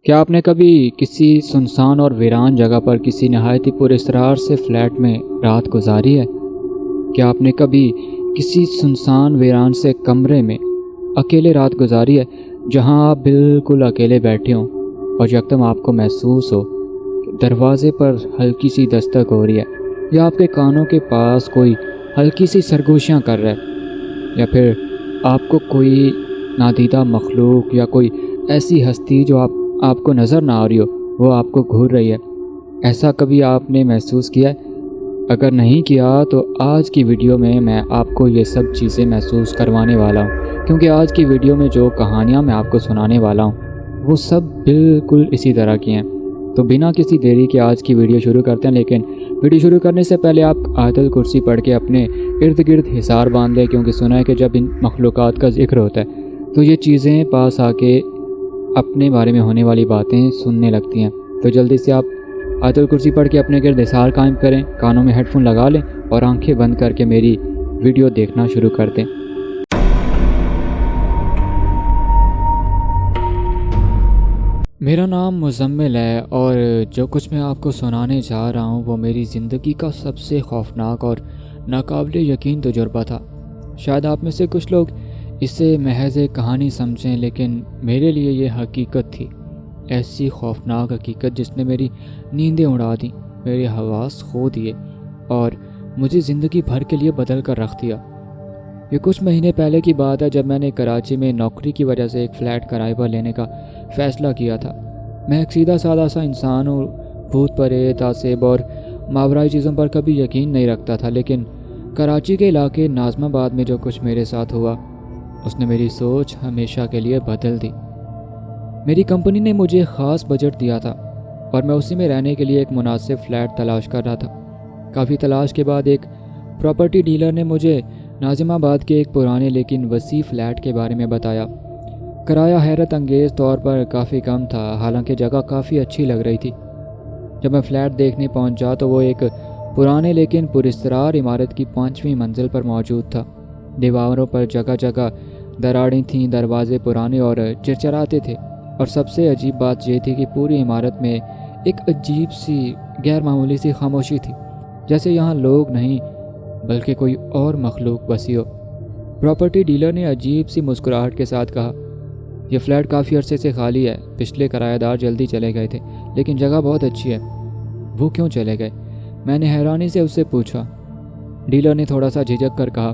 کیا آپ نے کبھی کسی سنسان اور ویران جگہ پر کسی نہایت ہی پراسرار سے فلیٹ میں رات گزاری ہے؟ کیا آپ نے کبھی کسی سنسان ویران سے کمرے میں اکیلے رات گزاری ہے، جہاں آپ بالکل اکیلے بیٹھے ہوں اور یکدم آپ کو محسوس ہو کہ دروازے پر ہلکی سی دستک ہو رہی ہے، یا آپ کے کانوں کے پاس کوئی ہلکی سی سرگوشیاں کر رہا ہے، یا پھر آپ کو کوئی نادیدہ مخلوق یا کوئی ایسی ہستی جو آپ کو نظر نہ آ رہی ہو وہ آپ کو گھور رہی ہے؟ ایسا کبھی آپ نے محسوس کیا ہے؟ اگر نہیں کیا تو آج کی ویڈیو میں آپ کو یہ سب چیزیں محسوس کروانے والا ہوں، کیونکہ آج کی ویڈیو میں جو کہانیاں میں آپ کو سنانے والا ہوں وہ سب بالکل اسی طرح کی ہیں۔ تو بنا کسی دیری کے آج کی ویڈیو شروع کرتے ہیں، لیکن ویڈیو شروع کرنے سے پہلے آپ آیت الکرسی پڑھ کے اپنے ارد گرد حصار باندھ لیں، کیونکہ سنا ہے کہ جب ان مخلوقات کا ذکر ہوتا ہے تو یہ چیزیں پاس آ کے اپنے بارے میں ہونے والی باتیں سننے لگتی ہیں۔ تو جلدی سے آپ آیت الکرسی پڑھ کے اپنے گرد حصار قائم کریں، کانوں میں ہیڈ فون لگا لیں اور آنکھیں بند کر کے میری ویڈیو دیکھنا شروع کر دیں۔ میرا نام مزمل ہے، اور جو کچھ میں آپ کو سنانے جا رہا ہوں وہ میری زندگی کا سب سے خوفناک اور ناقابل یقین تجربہ تھا۔ شاید آپ میں سے کچھ لوگ اسے محض ایک کہانی سمجھیں، لیکن میرے لیے یہ حقیقت تھی، ایسی خوفناک حقیقت جس نے میری نیندیں اڑا دیں، میرے حواس کھو دیے اور مجھے زندگی بھر کے لیے بدل کر رکھ دیا۔ یہ کچھ مہینے پہلے کی بات ہے، جب میں نے کراچی میں نوکری کی وجہ سے ایک فلیٹ کرائے پر لینے کا فیصلہ کیا تھا۔ میں ایک سیدھا سادہ سا انسان ہوں، بھوت پریت، تعصب اور ماورائی چیزوں پر کبھی یقین نہیں رکھتا تھا، لیکن کراچی کے علاقے ناظم آباد میں جو کچھ میرے ساتھ ہوا اس نے میری سوچ ہمیشہ کے لیے بدل دی۔ میری کمپنی نے مجھے خاص بجٹ دیا تھا اور میں اسی میں رہنے کے لیے ایک مناسب فلیٹ تلاش کر رہا تھا۔ کافی تلاش کے بعد ایک پراپرٹی ڈیلر نے مجھے ناظم آباد کے ایک پرانے لیکن وسیع فلیٹ کے بارے میں بتایا۔ کرایہ حیرت انگیز طور پر کافی کم تھا، حالانکہ جگہ کافی اچھی لگ رہی تھی۔ جب میں فلیٹ دیکھنے پہنچا تو وہ ایک پرانے لیکن پراسرار عمارت کی 5ویں منزل پر موجود تھا۔ دیواروں پر جگہ جگہ دراڑیں تھیں، دروازے پرانے اور چرچراتے تھے، اور سب سے عجیب بات یہ تھی کہ پوری عمارت میں ایک عجیب سی غیر معمولی سی خاموشی تھی، جیسے یہاں لوگ نہیں بلکہ کوئی اور مخلوق بسی ہو۔ پراپرٹی ڈیلر نے عجیب سی مسکراہٹ کے ساتھ کہا، یہ فلیٹ کافی عرصے سے خالی ہے، پچھلے کرایہ دار جلدی چلے گئے تھے، لیکن جگہ بہت اچھی ہے۔ وہ کیوں چلے گئے؟ میں نے حیرانی سے اس سے پوچھا۔ ڈیلر نے تھوڑا سا جھجک کر کہا،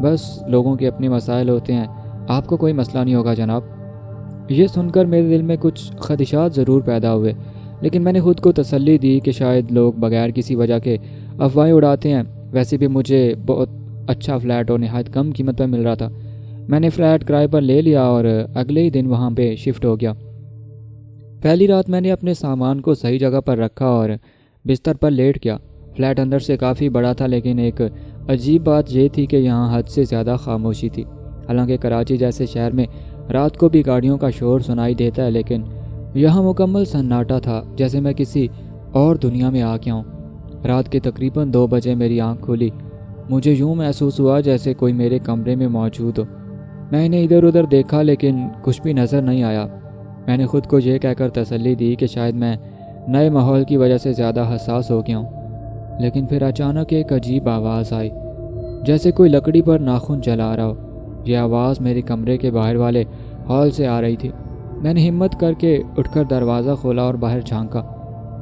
بس لوگوں کے اپنے مسائل ہوتے ہیں، آپ کو کوئی مسئلہ نہیں ہوگا جناب۔ یہ سن کر میرے دل میں کچھ خدشات ضرور پیدا ہوئے، لیکن میں نے خود کو تسلی دی کہ شاید لوگ بغیر کسی وجہ کے افواہیں اڑاتے ہیں۔ ویسے بھی مجھے بہت اچھا فلیٹ اور نہایت کم قیمت پر مل رہا تھا۔ میں نے فلیٹ کرائے پر لے لیا اور اگلے ہی دن وہاں پہ شفٹ ہو گیا۔ پہلی رات میں نے اپنے سامان کو صحیح جگہ پر رکھا اور بستر پر لیٹ گیا۔ فلیٹ اندر سے کافی بڑا تھا، لیکن ایک عجیب بات یہ تھی کہ یہاں حد سے زیادہ خاموشی تھی۔ حالانکہ کراچی جیسے شہر میں رات کو بھی گاڑیوں کا شور سنائی دیتا ہے، لیکن یہاں مکمل سناٹا تھا، جیسے میں کسی اور دنیا میں آ گیا ہوں۔ رات کے تقریباً 2 بجے میری آنکھ کھلی۔ مجھے یوں محسوس ہوا جیسے کوئی میرے کمرے میں موجود ہو۔ میں نے ادھر ادھر دیکھا، لیکن کچھ بھی نظر نہیں آیا۔ میں نے خود کو یہ کہہ کر تسلی دی کہ شاید میں نئے ماحول کی وجہ سے زیادہ حساس ہو گیا ہوں۔ لیکن پھر اچانک ایک عجیب آواز آئی، جیسے کوئی لکڑی پر ناخن جلا رہا ہو۔ یہ آواز میرے کمرے کے باہر والے ہال سے آ رہی تھی۔ میں نے ہمت کر کے اٹھ کر دروازہ کھولا اور باہر جھانکا،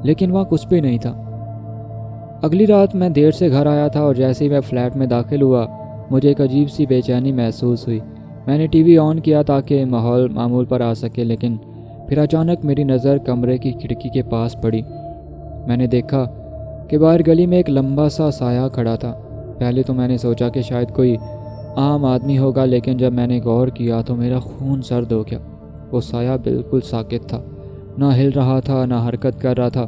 لیکن وہاں کچھ بھی نہیں تھا۔ اگلی رات میں دیر سے گھر آیا تھا، اور جیسے ہی میں فلیٹ میں داخل ہوا مجھے ایک عجیب سی بے چینی محسوس ہوئی۔ میں نے ٹی وی آن کیا تاکہ ماحول معمول پر آ سکے، لیکن پھر اچانک میری نظر کمرے کی کھڑکی کے پاس پڑی۔ میں نے دیکھا کہ باہر گلی میں ایک لمبا سا سایہ کھڑا تھا۔ پہلے تو میں نے سوچا کہ شاید کوئی عام آدمی ہوگا، لیکن جب میں نے غور کیا تو میرا خون سرد ہو گیا۔ وہ سایہ بالکل ساکت تھا، نہ ہل رہا تھا نہ حرکت کر رہا تھا۔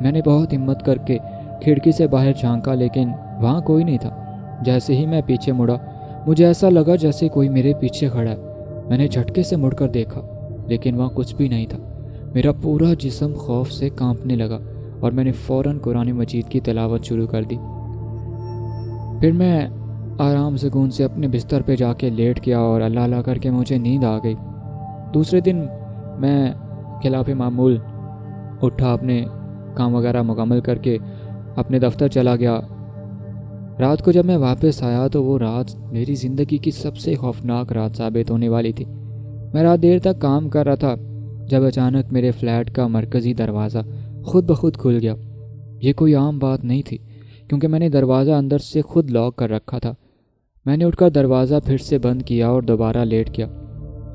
میں نے بہت ہمت کر کے کھڑکی سے باہر جھانکا، لیکن وہاں کوئی نہیں تھا۔ جیسے ہی میں پیچھے مڑا مجھے ایسا لگا جیسے کوئی میرے پیچھے کھڑا ہے۔ میں نے جھٹکے سے مڑ کر دیکھا، لیکن وہاں کچھ بھی نہیں تھا۔ میرا پورا جسم خوف سے کانپنے لگا اور میں نے فوراً قرآن مجید کی تلاوت شروع کر دی۔ پھر میں آرام سکون سے اپنے بستر پہ جا کے لیٹ گیا اور اللہ اللہ کر کے مجھے نیند آ گئی۔ دوسرے دن میں خلاف معمول اٹھا، اپنے کام وغیرہ مکمل کر کے اپنے دفتر چلا گیا۔ رات کو جب میں واپس آیا تو وہ رات میری زندگی کی سب سے خوفناک رات ثابت ہونے والی تھی۔ میں رات دیر تک کام کر رہا تھا جب اچانک میرے فلیٹ کا مرکزی دروازہ خود بخود کھل گیا۔ یہ کوئی عام بات نہیں تھی کیونکہ میں نے دروازہ اندر سے خود لاک کر رکھا تھا۔ میں نے اٹھ کر دروازہ پھر سے بند کیا اور دوبارہ لیٹ گیا،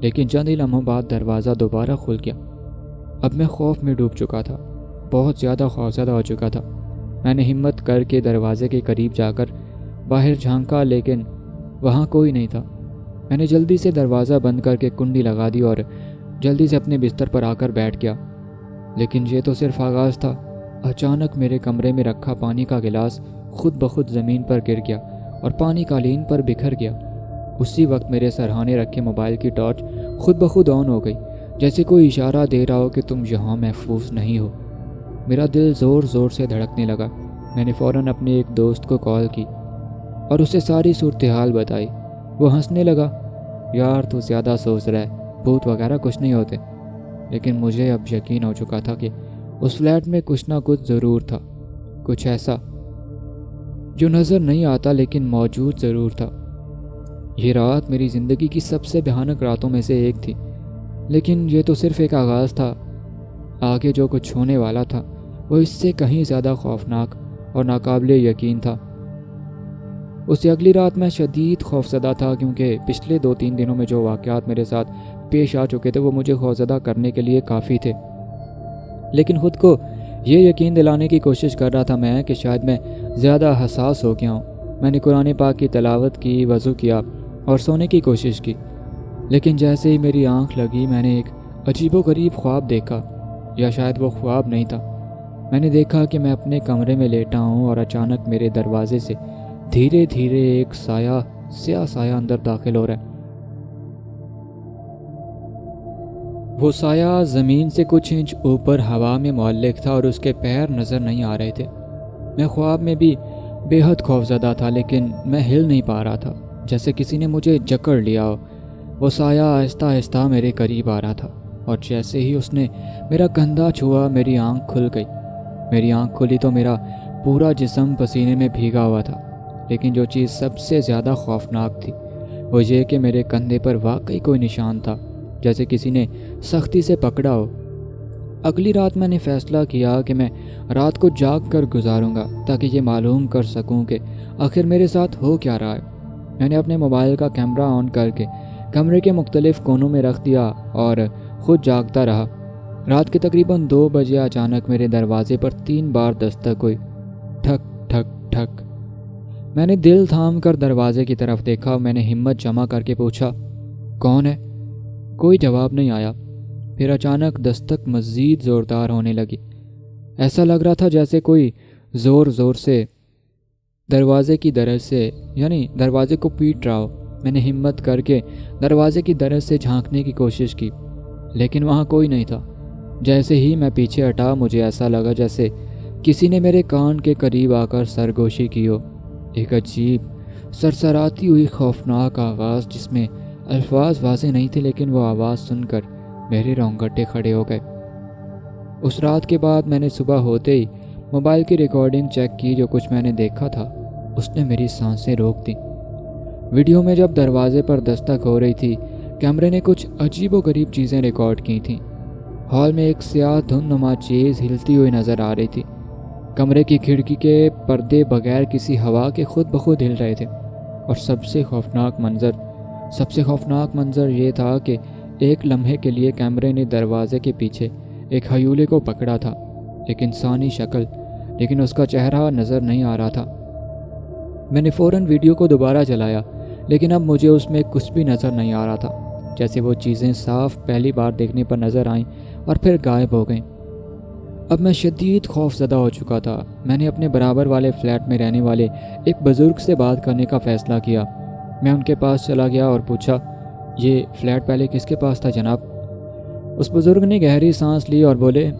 لیکن چند ہی لمحوں بعد دروازہ دوبارہ کھل گیا۔ اب میں خوف میں ڈوب چکا تھا، بہت زیادہ خوفزدہ ہو چکا تھا۔ میں نے ہمت کر کے دروازے کے قریب جا کر باہر جھانکا، لیکن وہاں کوئی نہیں تھا۔ میں نے جلدی سے دروازہ بند کر کے کنڈی لگا دی اور جلدی سے اپنے بستر پر آ کر بیٹھ گیا۔ لیکن یہ تو صرف آغاز تھا۔ اچانک میرے کمرے میں رکھا پانی کا گلاس خود بخود زمین پر گر گیا اور پانی قالین پر بکھر گیا۔ اسی وقت میرے سرہانے رکھے موبائل کی ٹارچ خود بخود آن ہو گئی، جیسے کوئی اشارہ دے رہا ہو کہ تم یہاں محفوظ نہیں ہو۔ میرا دل زور زور سے دھڑکنے لگا۔ میں نے فوراً اپنے ایک دوست کو کال کی اور اسے ساری صورتحال بتائی۔ وہ ہنسنے لگا، یار تو زیادہ سوچ رہا ہے، بھوت وغیرہ کچھ نہیں ہوتے۔ لیکن مجھے اب یقین ہو چکا تھا کہ اس فلیٹ میں کچھ نہ کچھ ضرور تھا، کچھ ایسا جو نظر نہیں آتا لیکن موجود ضرور تھا۔ یہ رات میری زندگی کی سب سے بھیانک راتوں میں سے ایک تھی، لیکن یہ تو صرف ایک آغاز تھا۔ آگے جو کچھ ہونے والا تھا وہ اس سے کہیں زیادہ خوفناک اور ناقابل یقین تھا۔ اس سے اگلی رات میں شدید خوفزدہ تھا کیونکہ پچھلے 2-3 دنوں میں جو واقعات میرے ساتھ پیش آ چکے تھے وہ مجھے خوفزدہ کرنے کے لیے کافی تھے۔ لیکن خود کو یہ یقین دلانے کی کوشش کر رہا تھا میں کہ شاید میں زیادہ حساس ہو گیا ہوں۔ میں نے قرآن پاک کی تلاوت کی، وضو کیا اور سونے کی کوشش کی، لیکن جیسے ہی میری آنکھ لگی میں نے ایک عجیب و غریب خواب دیکھا، یا شاید وہ خواب نہیں تھا۔ میں نے دیکھا کہ میں اپنے کمرے میں لیٹا ہوں اور اچانک میرے دروازے سے دھیرے دھیرے ایک سیاہ سایہ اندر داخل ہو رہا ہے۔ وہ سایہ زمین سے کچھ انچ اوپر ہوا میں معلق تھا اور اس کے پیر نظر نہیں آ رہے تھے۔ میں خواب میں بھی بے حد خوفزدہ تھا، لیکن میں ہل نہیں پا رہا تھا، جیسے کسی نے مجھے جکڑ لیا ہو۔ وہ سایہ آہستہ آہستہ میرے قریب آ رہا تھا اور جیسے ہی اس نے میرا کندھا چھوا میری آنکھ کھل گئی۔ میری آنکھ کھلی تو میرا پورا جسم پسینے میں بھیگا ہوا تھا، لیکن جو چیز سب سے زیادہ خوفناک تھی وہ یہ کہ میرے کندھے پر واقعی کوئی نشان تھا، جیسے کسی نے سختی سے پکڑا ہو۔ اگلی رات میں نے فیصلہ کیا کہ میں رات کو جاگ کر گزاروں گا تاکہ یہ معلوم کر سکوں کہ آخر میرے ساتھ ہو کیا رہا ہے۔ میں نے اپنے موبائل کا کیمرہ آن کر کے کمرے کے مختلف کونوں میں رکھ دیا اور خود جاگتا رہا۔ رات کے تقریباً 2 بجے اچانک میرے دروازے پر 3 بار دستک ہوئی، ٹھک ٹھک ٹھک۔ میں نے دل تھام کر دروازے کی طرف دیکھا۔ میں نے ہمت جمع کر کے پوچھا، کون ہے؟ کوئی جواب نہیں آیا۔ پھر اچانک دستک مزید زوردار ہونے لگی۔ ایسا لگ رہا تھا جیسے کوئی زور زور سے دروازے کی درز سے دروازے کو پیٹ رہا ہو۔ میں نے ہمت کر کے دروازے کی درز سے جھانکنے کی کوشش کی، لیکن وہاں کوئی نہیں تھا۔ جیسے ہی میں پیچھے ہٹا مجھے ایسا لگا جیسے کسی نے میرے کان کے قریب آ کر سرگوشی کی ہو۔ ایک عجیب سرسراتی ہوئی خوفناک آواز جس میں الفاظ واضح نہیں تھے، لیکن وہ آواز سن کر میرے رونگٹے کھڑے ہو گئے۔ اس رات کے بعد میں نے صبح ہوتے ہی موبائل کی ریکارڈنگ چیک کی۔ جو کچھ میں نے دیکھا تھا اس نے میری سانسیں روک دیں۔ ویڈیو میں جب دروازے پر دستک ہو رہی تھی، کیمرے نے کچھ عجیب و غریب چیزیں ریکارڈ کی تھیں۔ ہال میں ایک سیاہ دھند نما چیز ہلتی ہوئی نظر آ رہی تھی۔ کمرے کی کھڑکی کے پردے بغیر کسی ہوا کے خود بخود ہل رہے تھے، اور سب سے خوفناک منظر یہ تھا کہ ایک لمحے کے لیے کیمرے نے دروازے کے پیچھے ایک ہیولے کو پکڑا تھا، ایک انسانی شکل، لیکن اس کا چہرہ نظر نہیں آ رہا تھا۔ میں نے فوراً ویڈیو کو دوبارہ چلایا، لیکن اب مجھے اس میں کچھ بھی نظر نہیں آ رہا تھا، جیسے وہ چیزیں صاف پہلی بار دیکھنے پر نظر آئیں اور پھر غائب ہو گئیں۔ اب میں شدید خوف زدہ ہو چکا تھا۔ میں نے اپنے برابر والے فلیٹ میں رہنے والے ایک بزرگ سے بات کرنے کا فیصلہ کیا۔ میں ان کے پاس چلا گیا اور پوچھا، یہ فلیٹ پہلے کس کے پاس تھا جناب؟ اس بزرگ نے گہری سانس لی اور بولے،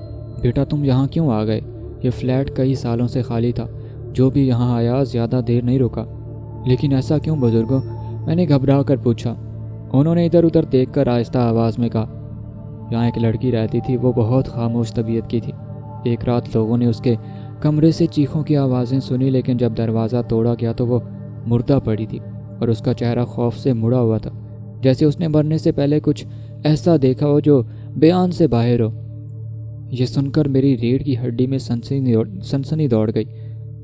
بیٹا تم یہاں کیوں آ گئے؟ یہ فلیٹ کئی سالوں سے خالی تھا، جو بھی یہاں آیا زیادہ دیر نہیں رکا۔ لیکن ایسا کیوں بزرگوں؟ میں نے گھبرا کر پوچھا۔ انہوں نے ادھر ادھر دیکھ کر آہستہ آواز میں کہا، جہاں ایک لڑکی رہتی تھی وہ بہت خاموش طبیعت کی تھی۔ ایک رات لوگوں نے اس کے کمرے سے چیخوں کی آوازیں سنی، لیکن جب دروازہ توڑا گیا تو وہ مردہ پڑی تھی اور اس کا چہرہ خوف سے مڑا ہوا تھا، جیسے اس نے مرنے سے پہلے کچھ ایسا دیکھا ہو جو بیان سے باہر ہو۔ یہ سن کر میری ریڑھ کی ہڈی میں سنسنی دوڑ گئی۔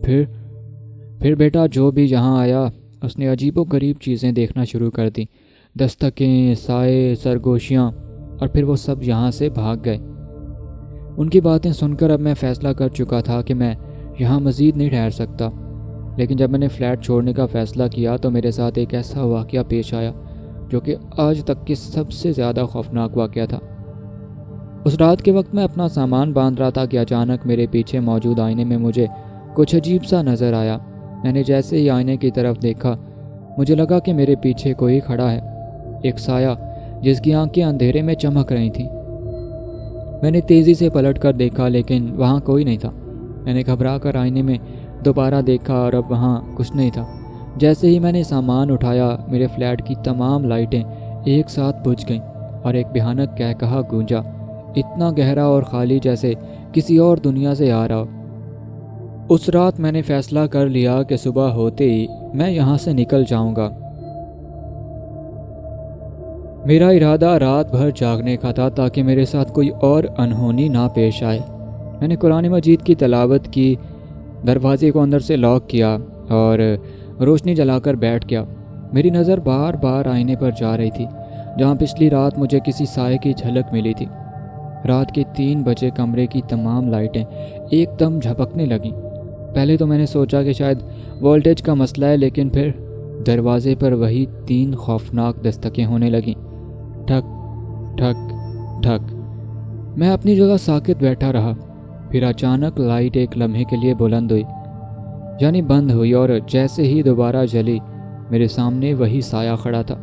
پھر بیٹا جو بھی یہاں آیا اس نے عجیب و غریب چیزیں دیکھنا شروع کر دیں، دستکیں، سائے، سرگوشیاں، اور پھر وہ سب یہاں سے بھاگ گئے۔ ان کی باتیں سن کر اب میں فیصلہ کر چکا تھا کہ میں یہاں مزید نہیں ٹھہر سکتا، لیکن جب میں نے فلیٹ چھوڑنے کا فیصلہ کیا تو میرے ساتھ ایک ایسا واقعہ پیش آیا جو کہ آج تک کی سب سے زیادہ خوفناک واقعہ تھا۔ اس رات کے وقت میں اپنا سامان باندھ رہا تھا کہ اچانک میرے پیچھے موجود آئینے میں مجھے کچھ عجیب سا نظر آیا۔ میں نے جیسے ہی آئینے کی طرف دیکھا مجھے لگا کہ میرے پیچھے کوئی کھڑا ہے، ایک سایہ جس کی آنکھیں اندھیرے میں چمک رہی تھیں۔ میں نے تیزی سے پلٹ کر دیکھا لیکن وہاں کوئی نہیں تھا۔ میں نے گھبرا کر آئینے میں دوبارہ دیکھا اور اب وہاں کچھ نہیں تھا۔ جیسے ہی میں نے سامان اٹھایا میرے فلیٹ کی تمام لائٹیں ایک ساتھ بجھ گئیں اور ایک بھیانک قہقہا گونجا، اتنا گہرا اور خالی جیسے کسی اور دنیا سے آ رہا ہو۔ اس رات میں نے فیصلہ کر لیا کہ صبح ہوتے ہی میں یہاں سے نکل جاؤں گا۔ میرا ارادہ رات بھر جاگنے کا تھا تاکہ میرے ساتھ کوئی اور انہونی نہ پیش آئے۔ میں نے قرآن مجید کی تلاوت کی، دروازے کو اندر سے لاک کیا اور روشنی جلا کر بیٹھ گیا۔ میری نظر بار بار آئینے پر جا رہی تھی جہاں پچھلی رات مجھے کسی سائے کی جھلک ملی تھی۔ رات کے 3 بجے کمرے کی تمام لائٹیں ایک دم جھپکنے لگیں۔ پہلے تو میں نے سوچا کہ شاید وولٹیج کا مسئلہ ہے، لیکن پھر دروازے پر وہی 3 خوفناک دستکیں ہونے لگیں، ٹھک ٹھک ٹھک۔ میں اپنی جگہ ساکت بیٹھا رہا، پھر اچانک لائٹ ایک لمحے کے لیے بلند ہوئی، یعنی بند ہوئی، اور جیسے ہی دوبارہ جلی میرے سامنے وہی سایہ کھڑا تھا۔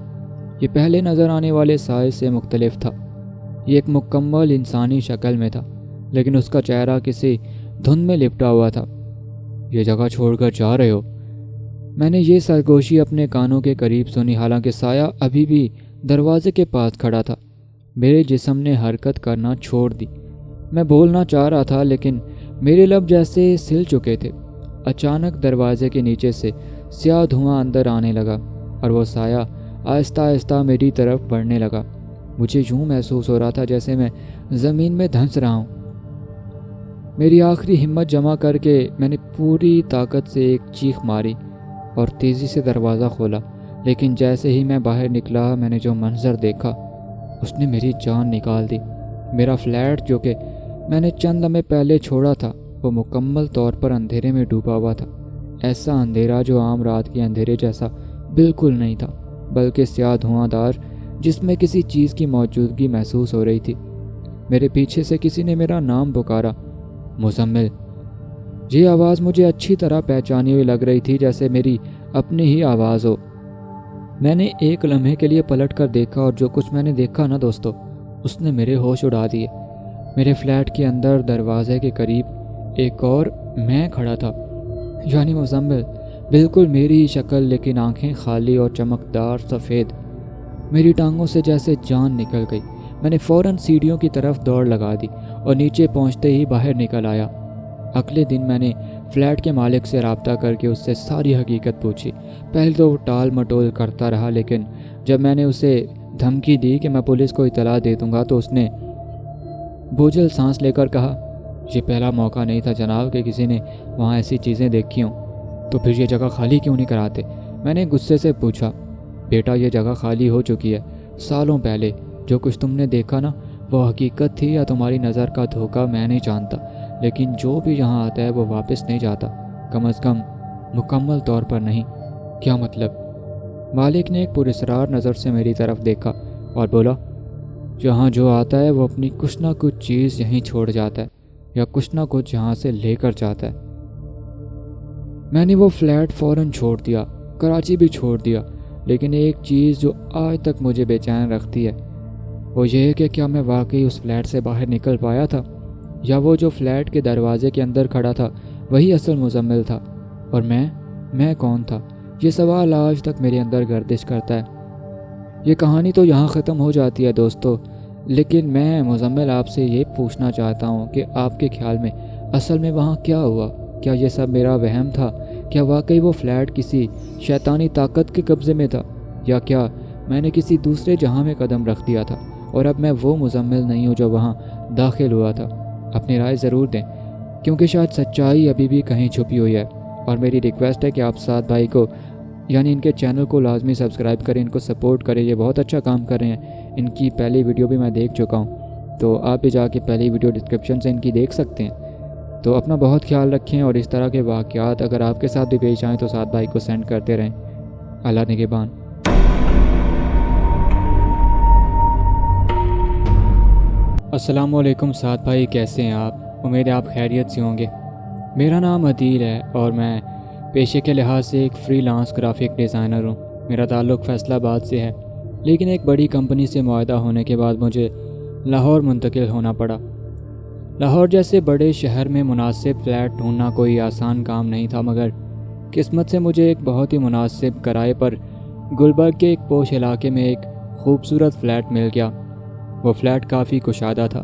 یہ پہلے نظر آنے والے سائے سے مختلف تھا۔ یہ ایک مکمل انسانی شکل میں تھا، لیکن اس کا چہرہ کسی دھند میں لپٹا ہوا تھا۔ یہ جگہ چھوڑ کر جا رہے ہو؟ میں نے یہ سرگوشی اپنے کانوں کے قریب سنی، حالانکہ سایہ ابھی بھی دروازے کے پاس کھڑا تھا۔ میرے جسم نے حرکت کرنا چھوڑ دی۔ میں بولنا چاہ رہا تھا لیکن میرے لب جیسے سل چکے تھے۔ اچانک دروازے کے نیچے سے سیاہ دھواں اندر آنے لگا اور وہ سایہ آہستہ آہستہ میری طرف بڑھنے لگا۔ مجھے یوں محسوس ہو رہا تھا جیسے میں زمین میں دھنس رہا ہوں۔ میری آخری ہمت جمع کر کے میں نے پوری طاقت سے ایک چیخ ماری اور تیزی سے دروازہ کھولا، لیکن جیسے ہی میں باہر نکلا میں نے جو منظر دیکھا اس نے میری جان نکال دی۔ میرا فلیٹ جو کہ میں نے چند لمحے پہلے چھوڑا تھا وہ مکمل طور پر اندھیرے میں ڈوبا ہوا تھا۔ ایسا اندھیرا جو عام رات کے اندھیرے جیسا بالکل نہیں تھا، بلکہ سیاہ دھواں دار جس میں کسی چیز کی موجودگی محسوس ہو رہی تھی۔ میرے پیچھے سے کسی نے میرا نام پکارا، مزمل۔ یہ آواز مجھے اچھی طرح پہچانی ہوئی لگ رہی تھی، جیسے میری اپنی ہی آواز ہو۔ میں نے ایک لمحے کے لیے پلٹ کر دیکھا اور جو کچھ میں نے دیکھا نا دوستو، اس نے میرے ہوش اڑا دیے۔ میرے فلیٹ کے اندر دروازے کے قریب ایک اور میں کھڑا تھا، یعنی مزمل، بالکل میری ہی شکل، لیکن آنکھیں خالی اور چمکدار سفید۔ میری ٹانگوں سے جیسے جان نکل گئی۔ میں نے فوراً سیڑھیوں کی طرف دوڑ لگا دی اور نیچے پہنچتے ہی باہر نکل آیا۔ اگلے دن میں نے فلیٹ کے مالک سے رابطہ کر کے اس سے ساری حقیقت پوچھی۔ پہلے تو وہ ٹال مٹول کرتا رہا، لیکن جب میں نے اسے دھمکی دی کہ میں پولیس کو اطلاع دے دوں گا تو اس نے بوجھل سانس لے کر کہا، یہ پہلا موقع نہیں تھا جناب کہ کسی نے وہاں ایسی چیزیں دیکھی ہوں، تو پھر یہ جگہ خالی کیوں نہیں کراتے؟ میں نے غصے سے پوچھا۔ بیٹا یہ جگہ خالی ہو چکی ہے سالوں پہلے، جو کچھ تم نے دیکھا نا وہ حقیقت تھی یا تمہاری نظر کا دھوکہ میں نہیں جانتا، لیکن جو بھی یہاں آتا ہے وہ واپس نہیں جاتا، کم از کم مکمل طور پر نہیں۔ کیا مطلب؟ مالک نے ایک پراسرار نظر سے میری طرف دیکھا اور بولا، جہاں جو آتا ہے وہ اپنی کچھ نہ کچھ چیز یہیں چھوڑ جاتا ہے یا کچھ نہ کچھ یہاں سے لے کر جاتا ہے۔ میں نے وہ فلیٹ فوراً چھوڑ دیا، کراچی بھی چھوڑ دیا، لیکن ایک چیز جو آج تک مجھے بے چین رکھتی ہے وہ یہ ہے کہ کیا میں واقعی اس فلیٹ سے باہر نکل پایا تھا، یا وہ جو فلیٹ کے دروازے کے اندر کھڑا تھا وہی اصل مزمل تھا، اور میں کون تھا؟ یہ سوال آج تک میرے اندر گردش کرتا ہے۔ یہ کہانی تو یہاں ختم ہو جاتی ہے دوستو، لیکن میں مزمل آپ سے یہ پوچھنا چاہتا ہوں کہ آپ کے خیال میں اصل میں وہاں کیا ہوا؟ کیا یہ سب میرا وہم تھا؟ کیا واقعی وہ فلیٹ کسی شیطانی طاقت کے قبضے میں تھا؟ یا کیا میں نے کسی دوسرے جہاں میں قدم رکھ دیا تھا اور اب میں وہ مزمل نہیں ہوں جو وہاں داخل ہوا تھا؟ اپنی رائے ضرور دیں، کیونکہ شاید سچائی ابھی بھی کہیں چھپی ہوئی ہے۔ اور میری ریکویسٹ ہے کہ آپ سعد بھائی کو یعنی ان کے چینل کو لازمی سبسکرائب کریں، ان کو سپورٹ کریں، یہ بہت اچھا کام کر رہے ہیں۔ ان کی پہلی ویڈیو بھی میں دیکھ چکا ہوں، تو آپ بھی جا کے پہلی ویڈیو ڈسکرپشن سے ان کی دیکھ سکتے ہیں۔ تو اپنا بہت خیال رکھیں، اور اس طرح کے واقعات اگر آپ کے ساتھ بھی پیش آئیں تو سعد بھائی کو سینڈ کرتے رہیں۔ اللہ نگہبان۔ السلام علیکم سعد بھائی، کیسے ہیں آپ؟ امید ہے آپ خیریت سے ہوں گے۔ میرا نام عدیل ہے اور میں پیشے کے لحاظ سے ایک فری لانس گرافک ڈیزائنر ہوں۔ میرا تعلق فیصل آباد سے ہے، لیکن ایک بڑی کمپنی سے معاہدہ ہونے کے بعد مجھے لاہور منتقل ہونا پڑا۔ لاہور جیسے بڑے شہر میں مناسب فلیٹ ڈھونڈنا کوئی آسان کام نہیں تھا، مگر قسمت سے مجھے ایک بہت ہی مناسب کرائے پر گلبرگ کے ایک پوش علاقے میں ایک خوبصورت فلیٹ مل گیا۔ وہ فلیٹ کافی کشادہ تھا،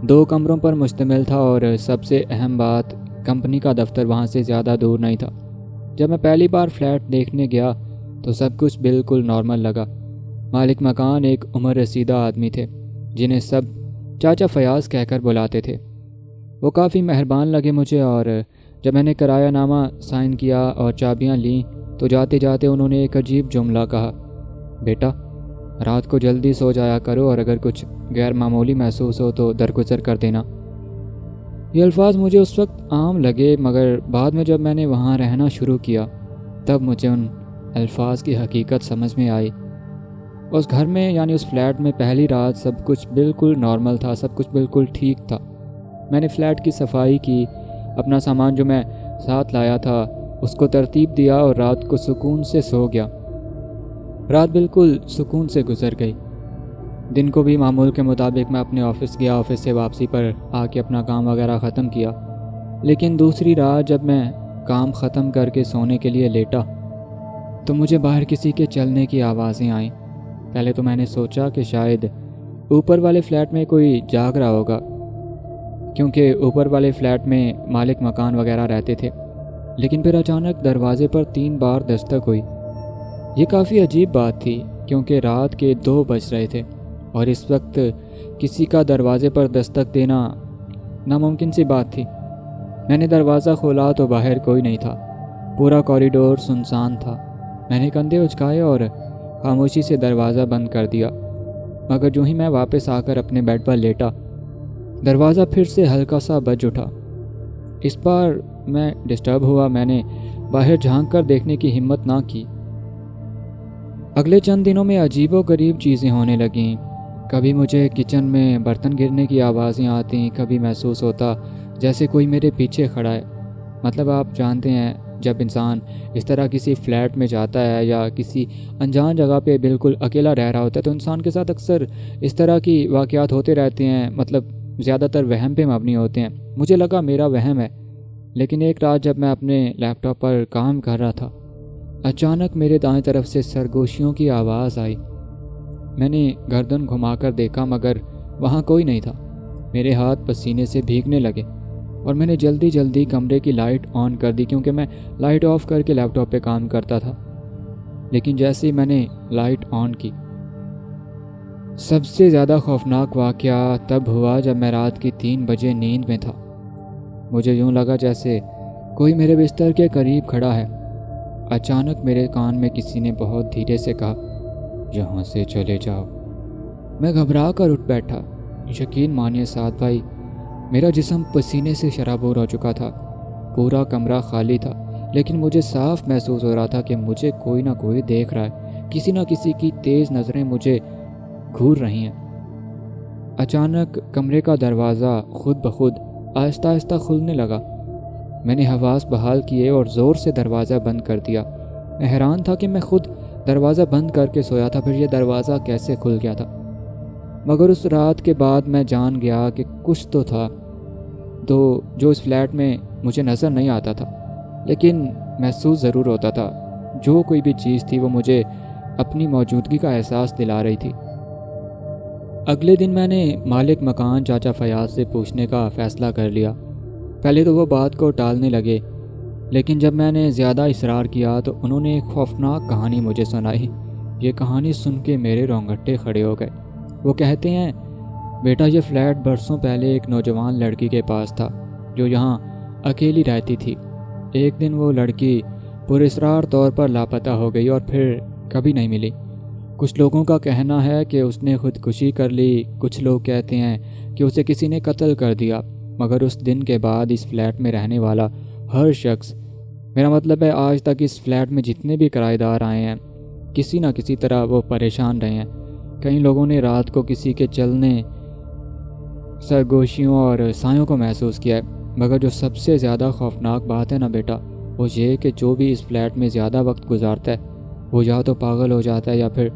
2 کمروں پر مشتمل تھا، اور سب سے اہم بات کمپنی کا دفتر وہاں سے زیادہ دور نہیں تھا۔ جب میں پہلی بار فلیٹ دیکھنے گیا تو سب کچھ بالکل نارمل لگا۔ مالک مکان ایک عمر رسیدہ آدمی تھے جنہیں سب چاچا فیاض کہہ کر بلاتے تھے۔ وہ کافی مہربان لگے مجھے، اور جب میں نے کرایہ نامہ سائن کیا اور چابیاں لیں تو جاتے جاتے انہوں نے ایک عجیب جملہ کہا، بیٹا رات کو جلدی سو جایا کرو، اور اگر کچھ غیر معمولی محسوس ہو تو درگزر کر دینا۔ یہ الفاظ مجھے اس وقت عام لگے، مگر بعد میں جب میں نے وہاں رہنا شروع کیا تب مجھے ان الفاظ کی حقیقت سمجھ میں آئی۔ اس گھر میں یعنی اس فلیٹ میں پہلی رات سب کچھ بالکل نارمل تھا، سب کچھ بالکل ٹھیک تھا۔ میں نے فلیٹ کی صفائی کی، اپنا سامان جو میں ساتھ لایا تھا اس کو ترتیب دیا اور رات کو سکون سے سو گیا۔ رات بالکل سکون سے گزر گئی۔ دن کو بھی معمول کے مطابق میں اپنے آفس گیا، آفس سے واپسی پر آ کے اپنا کام وغیرہ ختم کیا۔ لیکن دوسری رات جب میں کام ختم کر کے سونے کے لیے لیٹا تو مجھے باہر کسی کے چلنے کی آوازیں آئیں۔ پہلے تو میں نے سوچا کہ شاید اوپر والے فلیٹ میں کوئی جاگ رہا ہوگا، کیونکہ اوپر والے فلیٹ میں مالک مکان وغیرہ رہتے تھے۔ لیکن پھر اچانک دروازے پر 3 بار دستک ہوئی۔ یہ کافی عجیب بات تھی، کیونکہ رات کے 2 بج رہے تھے اور اس وقت کسی کا دروازے پر دستک دینا ناممکن سی بات تھی۔ میں نے دروازہ کھولا تو باہر کوئی نہیں تھا، پورا کوریڈور سنسان تھا۔ میں نے کندھے اچکائے اور خاموشی سے دروازہ بند کر دیا، مگر جو ہی میں واپس آ کر اپنے بیڈ پر لیٹا دروازہ پھر سے ہلکا سا بج اٹھا۔ اس بار میں ڈسٹرب ہوا۔ میں نے باہر جھانک کر دیکھنے کی ہمت نہ کی۔ اگلے چند دنوں میں عجیب و غریب چیزیں ہونے لگیں۔ کبھی مجھے کچن میں برتن گرنے کی آوازیں آتیں، کبھی محسوس ہوتا جیسے کوئی میرے پیچھے کھڑا ہے۔ مطلب آپ جانتے ہیں جب انسان اس طرح کسی فلیٹ میں جاتا ہے یا کسی انجان جگہ پہ بالکل اکیلا رہ رہا ہوتا ہے تو انسان کے ساتھ اکثر اس طرح کی واقعات ہوتے رہتے ہیں، مطلب زیادہ تر وہم پہ مبنی ہوتے ہیں۔ مجھے لگا میرا وہم ہے، لیکن ایک رات جب میں اپنے لیپ ٹاپ پر کام کر رہا تھا اچانک میرے دائیں طرف سے سرگوشیوں کی آواز آئی۔ میں نے گردن گھما کر دیکھا مگر وہاں کوئی نہیں تھا۔ میرے ہاتھ پسینے سے بھیگنے لگے اور میں نے جلدی جلدی کمرے کی لائٹ آن کر دی، کیونکہ میں لائٹ آف کر کے لیپ ٹاپ پہ کام کرتا تھا۔ لیکن جیسے ہی میں نے لائٹ آن کی، سب سے زیادہ خوفناک واقعہ تب ہوا جب میں رات کی 3 بجے نیند میں تھا۔ مجھے یوں لگا جیسے کوئی میرے بستر کے قریب کھڑا ہے۔ اچانک میرے کان میں کسی نے بہت دھیرے سے کہا، یہاں سے چلے جاؤ۔ میں گھبرا کر اٹھ بیٹھا۔ یقین مانیے سعد بھائی، میرا جسم پسینے سے شرابور ہو چکا تھا، پورا کمرہ خالی تھا، لیکن مجھے صاف محسوس ہو رہا تھا کہ مجھے کوئی نہ کوئی دیکھ رہا ہے، کسی نہ کسی کی تیز نظریں مجھے گھور رہی ہیں۔ اچانک کمرے کا دروازہ خود بخود آہستہ آہستہ کھلنے لگا۔ میں نے حواس بحال کیے اور زور سے دروازہ بند کر دیا۔ میں حیران تھا کہ میں خود دروازہ بند کر کے سویا تھا، پھر یہ دروازہ کیسے کھل گیا تھا۔ مگر اس رات کے بعد میں جان گیا کہ کچھ تو تھا جو اس فلیٹ میں مجھے نظر نہیں آتا تھا، لیکن محسوس ضرور ہوتا تھا۔ جو کوئی بھی چیز تھی وہ مجھے اپنی موجودگی کا احساس دلا رہی تھی۔ اگلے دن میں نے مالک مکان چاچا فیاض سے پوچھنے کا فیصلہ کر لیا۔ پہلے تو وہ بات کو ٹالنے لگے، لیکن جب میں نے زیادہ اصرار کیا تو انہوں نے ایک خوفناک کہانی مجھے سنائی۔ یہ کہانی سن کے میرے رونگٹے کھڑے ہو گئے۔ وہ کہتے ہیں، بیٹا یہ فلیٹ برسوں پہلے ایک نوجوان لڑکی کے پاس تھا جو یہاں اکیلی رہتی تھی۔ ایک دن وہ لڑکی پراسرار طور پر لاپتہ ہو گئی اور پھر کبھی نہیں ملی۔ کچھ لوگوں کا کہنا ہے کہ اس نے خودکشی کر لی، کچھ لوگ کہتے ہیں کہ اسے کسی نے قتل کر دیا، مگر اس دن کے بعد اس فلیٹ میں رہنے والا ہر شخص، میرا مطلب ہے آج تک اس فلیٹ میں جتنے بھی کرائے دار آئے ہیں، کسی نہ کسی طرح وہ پریشان رہے ہیں۔ کئی لوگوں نے رات کو کسی کے چلنے، سرگوشیوں اور سایوں کو محسوس کیا ہے، مگر جو سب سے زیادہ خوفناک بات ہے نا بیٹا، وہ یہ کہ جو بھی اس فلیٹ میں زیادہ وقت گزارتا ہے وہ یا تو پاگل ہو جاتا ہے یا پھر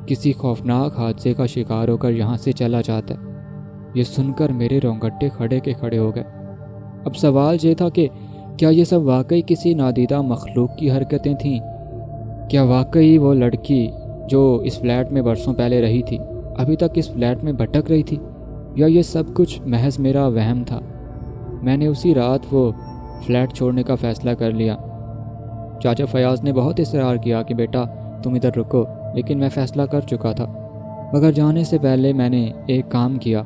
کسی خوفناک حادثے کا شکار ہو کر یہاں سے چلا جاتا ہے۔ یہ سن کر میرے رونگٹے کھڑے کے کھڑے ہو گئے۔ اب سوال یہ تھا کہ کیا یہ سب واقعی کسی نادیدہ مخلوق کی حرکتیں تھیں؟ کیا واقعی وہ لڑکی جو اس فلیٹ میں برسوں پہلے رہی تھی ابھی تک اس فلیٹ میں بھٹک رہی تھی، یا یہ سب کچھ محض میرا وہم تھا؟ میں نے اسی رات وہ فلیٹ چھوڑنے کا فیصلہ کر لیا۔ چاچا فیاض نے بہت اصرار کیا کہ بیٹا تم ادھر رکو، لیکن میں فیصلہ کر چکا تھا۔ مگر جانے سے پہلے میں نے ایک کام کیا۔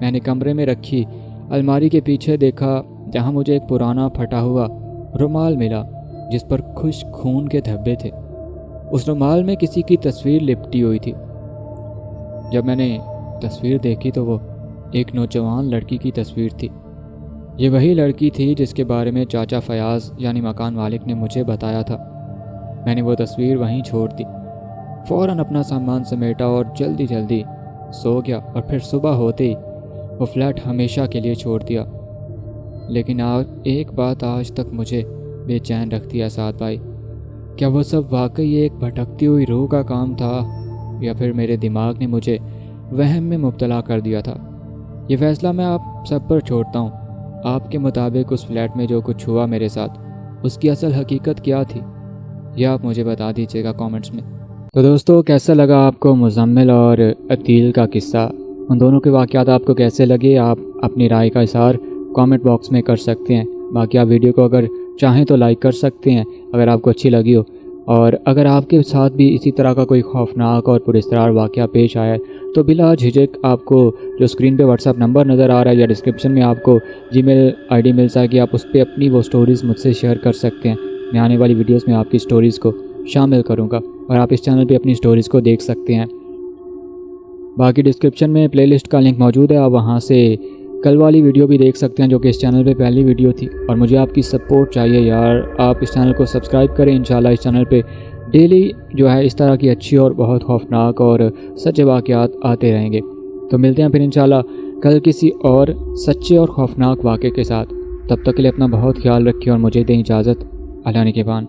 میں نے کمرے میں رکھی الماری کے پیچھے دیکھا، جہاں مجھے ایک پرانا پھٹا ہوا رومال ملا جس پر خشک خون کے دھبے تھے۔ اس رومال میں کسی کی تصویر لپٹی ہوئی تھی۔ جب میں نے تصویر دیکھی تو وہ ایک نوجوان لڑکی کی تصویر تھی۔ یہ وہی لڑکی تھی جس کے بارے میں چاچا فیاض یعنی مکان مالک نے مجھے بتایا تھا۔ میں نے وہ تصویر وہیں چھوڑ دی، فوراً اپنا سامان سمیٹا اور جلدی جلدی سو گیا، اور پھر صبح ہوتے ہی وہ فلیٹ ہمیشہ کے لیے چھوڑ دیا۔ لیکن ایک بات آج تک مجھے بے چین رکھتی ہے اسد بھائی، کیا وہ سب واقعی ایک بھٹکتی ہوئی روح کا کام تھا، یا پھر میرے دماغ نے مجھے وہم میں مبتلا کر دیا تھا؟ یہ فیصلہ میں آپ سب پر چھوڑتا ہوں۔ آپ کے مطابق اس فلیٹ میں جو کچھ ہوا میرے ساتھ، اس کی اصل حقیقت کیا تھی؟ یہ آپ مجھے بتا دیجیے گا کامنٹس میں۔ تو دوستو، کیسا لگا آپ کو مزمل اور عتیل کا قصہ؟ ان دونوں کے واقعات آپ کو کیسے لگے؟ آپ اپنی رائے کا اظہار کامنٹ باکس میں کر سکتے ہیں۔ باقی آپ ویڈیو کو اگر چاہیں تو لائک کر سکتے ہیں اگر آپ کو اچھی لگی ہو، اور اگر آپ کے ساتھ بھی اسی طرح کا کوئی خوفناک اور پراسرار واقعہ پیش آیا ہے تو بلا جھجک آپ کو جو اسکرین پہ واٹس ایپ نمبر نظر آ رہا ہے یا ڈسکرپشن میں آپ کو جی میل آئی ڈی مل جائے گی، آپ اس پہ اپنی وہ سٹوریز مجھ سے شیئر کر سکتے ہیں۔ میں آنے والی ویڈیوز میں آپ کی سٹوریز کو شامل کروں گا، اور آپ اس چینل پہ اپنی سٹوریز کو دیکھ سکتے ہیں۔ باقی ڈسکرپشن میں پلے لسٹ کا لنک موجود ہے، آپ وہاں سے کل والی ویڈیو بھی دیکھ سکتے ہیں جو کہ اس چینل پہ پہلی ویڈیو تھی۔ اور مجھے آپ کی سپورٹ چاہیے یار، آپ اس چینل کو سبسکرائب کریں۔ انشاءاللہ اس چینل پہ ڈیلی جو ہے اس طرح کی اچھی اور بہت خوفناک اور سچے واقعات آتے رہیں گے۔ تو ملتے ہیں پھر انشاءاللہ کل کسی اور سچے اور خوفناک واقعے کے ساتھ۔ تب تک کے لیے اپنا بہت خیال رکھیے اور مجھے دیں اجازت۔ اللہ نگہبان۔